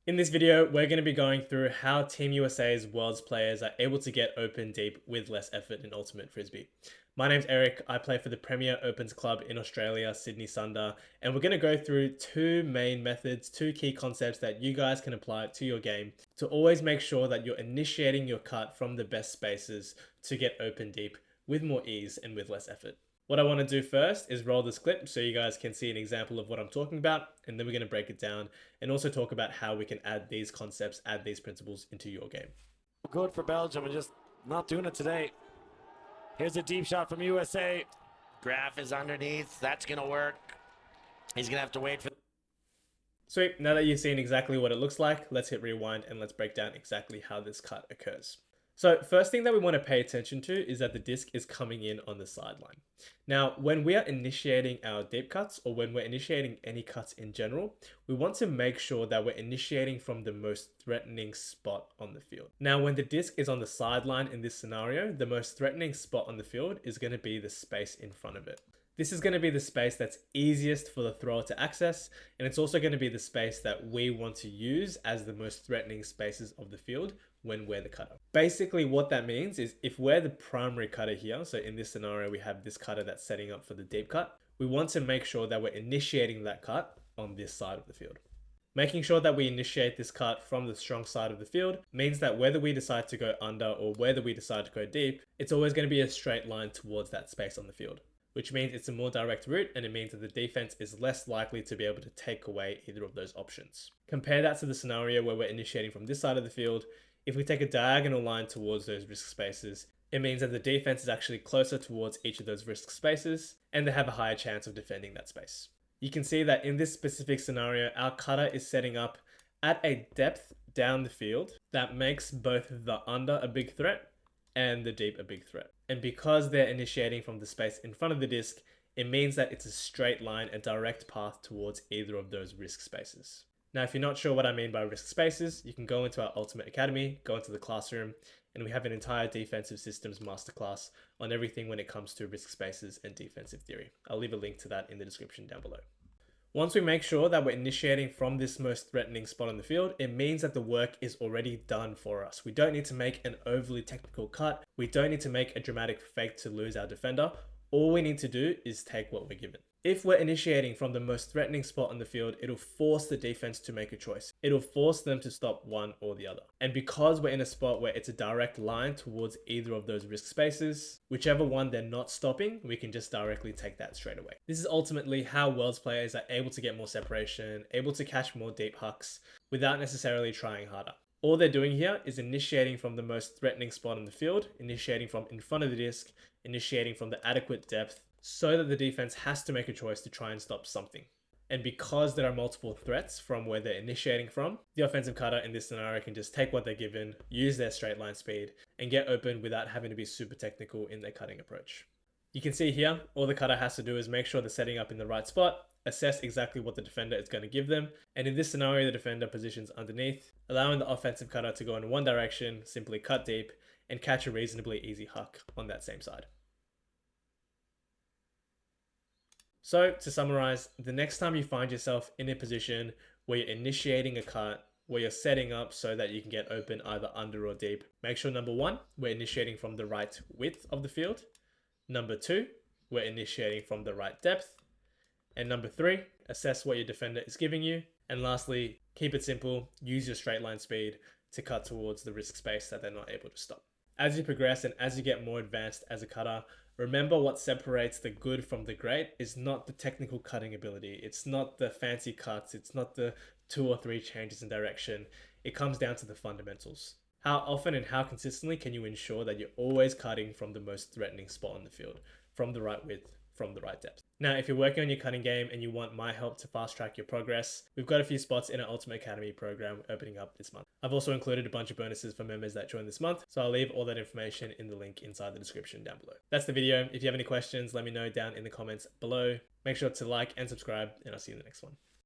In this video, we're going to be going through how Team USA's Worlds players are able to get open deep with less effort in Ultimate Frisbee. My name's Eric, I play for the Premier Opens Club in Australia, Sydney Sunder, and we're going to go through two main methods, two key concepts that you guys can apply to your game to always make sure that you're initiating your cut from the best spaces to get open deep with more ease and with less effort. What I want to do first is roll this clip so you guys can see an example of what I'm talking about, and then we're going to break it down and also talk about how we can add these concepts, add these principles into your game. Good for Belgium and just not doing it today. Here's a deep shot from USA. Graph is underneath. That's going to work. He's going to have to wait for... Sweet, now that you've seen exactly what it looks like, let's hit rewind and let's break down exactly how this cut occurs. So first thing that we want to pay attention to is that the disc is coming in on the sideline. Now, when we are initiating our deep cuts or when we're initiating any cuts in general, we want to make sure that we're initiating from the most threatening spot on the field. Now, when the disc is on the sideline in this scenario, the most threatening spot on the field is going to be the space in front of it. This is going to be the space that's easiest for the thrower to access, and it's also going to be the space that we want to use as the most threatening spaces of the field when we're the cutter. Basically, what that means is if we're the primary cutter here, so in this scenario, we have this cutter that's setting up for the deep cut, we want to make sure that we're initiating that cut on this side of the field. Making sure that we initiate this cut from the strong side of the field means that whether we decide to go under or whether we decide to go deep, it's always going to be a straight line towards that space on the field, which means it's a more direct route, and it means that the defense is less likely to be able to take away either of those options. Compare that to the scenario where we're initiating from this side of the field. If we take a diagonal line towards those risk spaces, it means that the defense is actually closer towards each of those risk spaces, and they have a higher chance of defending that space. You can see that in this specific scenario, our cutter is setting up at a depth down the field that makes both the under a big threat and the deep a big threat. And because they're initiating from the space in front of the disc, it means that it's a straight line, a direct path towards either of those risk spaces. Now, if you're not sure what I mean by risk spaces, you can go into our Ultimate Academy, go into the classroom, and we have an entire defensive systems masterclass on everything when it comes to risk spaces and defensive theory. I'll leave a link to that in the description down below. Once we make sure that we're initiating from this most threatening spot on the field, it means that the work is already done for us. We don't need to make an overly technical cut. We don't need to make a dramatic fake to lose our defender. All we need to do is take what we're given. If we're initiating from the most threatening spot on the field, it'll force the defense to make a choice. It'll force them to stop one or the other. And because we're in a spot where it's a direct line towards either of those risk spaces, whichever one they're not stopping, we can just directly take that straight away. This is ultimately how Worlds players are able to get more separation, able to catch more deep hucks without necessarily trying harder. All they're doing here is initiating from the most threatening spot on the field, initiating from in front of the disc, initiating from the adequate depth, so that the defense has to make a choice to try and stop something. And because there are multiple threats from where they're initiating from, the offensive cutter in this scenario can just take what they're given, use their straight line speed, and get open without having to be super technical in their cutting approach. You can see here, all the cutter has to do is make sure they're setting up in the right spot, assess exactly what the defender is going to give them, and in this scenario, the defender positions underneath, allowing the offensive cutter to go in one direction, simply cut deep, and catch a reasonably easy huck on that same side. So to summarize, the next time you find yourself in a position where you're initiating a cut, where you're setting up so that you can get open either under or deep, make sure number one, we're initiating from the right width of the field. Number two, we're initiating from the right depth. And number three, assess what your defender is giving you. And lastly, keep it simple, use your straight line speed to cut towards the risk space that they're not able to stop. As you progress and as you get more advanced as a cutter, remember what separates the good from the great is not the technical cutting ability. It's not the fancy cuts. It's not the 2 or 3 changes in direction. It comes down to the fundamentals. How often and how consistently can you ensure that you're always cutting from the most threatening spot on the field, from the right width, from the right depth? Now, if you're working on your cutting game and you want my help to fast track your progress, we've got a few spots in our Ultimate Academy program opening up this month. I've also included a bunch of bonuses for members that join this month, so I'll leave all that information in the link inside the description down below. That's the video. If you have any questions, let me know down in the comments below. Make sure to like and subscribe, and I'll see you in the next one.